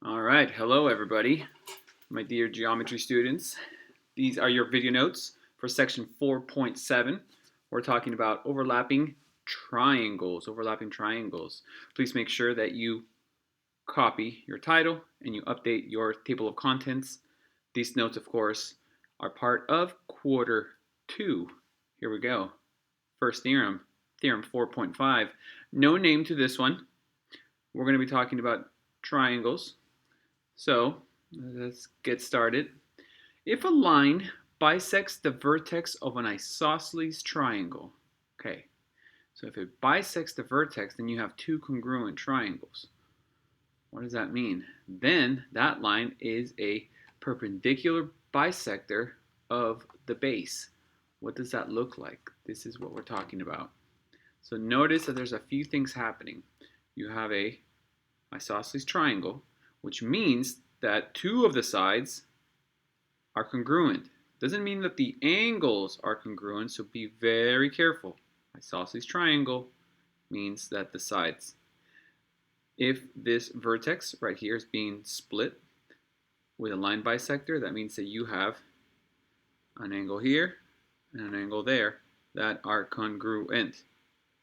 All right, hello everybody, my dear geometry students. These are your video notes for section 4.7. We're talking about overlapping triangles. Please make sure that you copy your title and you update your table of contents. These notes, of course, are part of quarter 2. Here we go. First theorem, theorem 4.5. No name to this one. We're going to be talking about triangles. So let's get started. If a line bisects the vertex of an isosceles triangle, okay, so if it bisects the vertex, then you have two congruent triangles. What does that mean? Then that line is a perpendicular bisector of the base. What does that look like? This is what we're talking about. So notice that there's a few things happening. You have a isosceles triangle, which means that two of the sides are congruent. Doesn't mean that the angles are congruent, so be very careful. Isosceles triangle means that the sides. If this vertex right here is being split with a line bisector, that means that you have an angle here and an angle there that are congruent.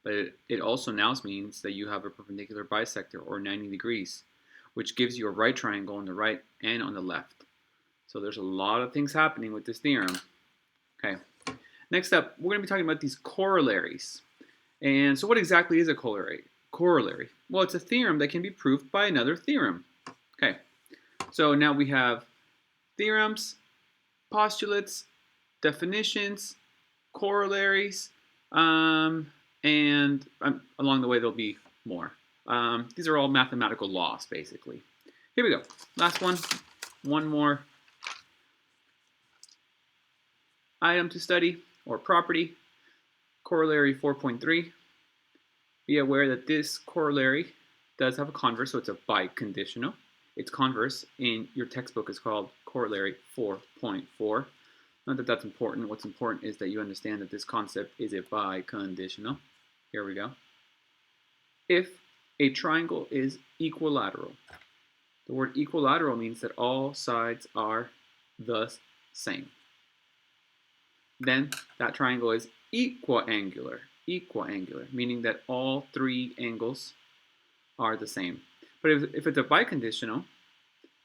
But it also now means that you have a perpendicular bisector, or 90 degrees, which gives you a right triangle on the right and on the left. So there's a lot of things happening with this theorem. Okay. Next up, we're going to be talking about these corollaries. And so what exactly is a corollary? Well, it's a theorem that can be proved by another theorem. Okay. So now we have theorems, postulates, definitions, corollaries, and along the way there'll be more. These are all mathematical laws, basically. Here we go. Last one. One more item to study, or property. Corollary 4.3. Be aware that this corollary does have a converse, so it's a biconditional. Its converse in your textbook is called corollary 4.4. Not that that's important. What's important is that you understand that this concept is a biconditional. Here we go. If a triangle is equilateral, the word equilateral means that all sides are the same. Then that triangle is equiangular, meaning that all three angles are the same. But if it's a biconditional,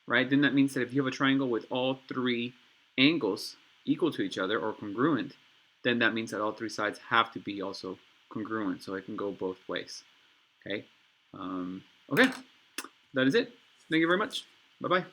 right, then that means that if you have a triangle with all three angles equal to each other or congruent, then that means that all three sides have to be also congruent, so it can go both ways. Okay, okay, that is it. Thank you very much. Bye-bye.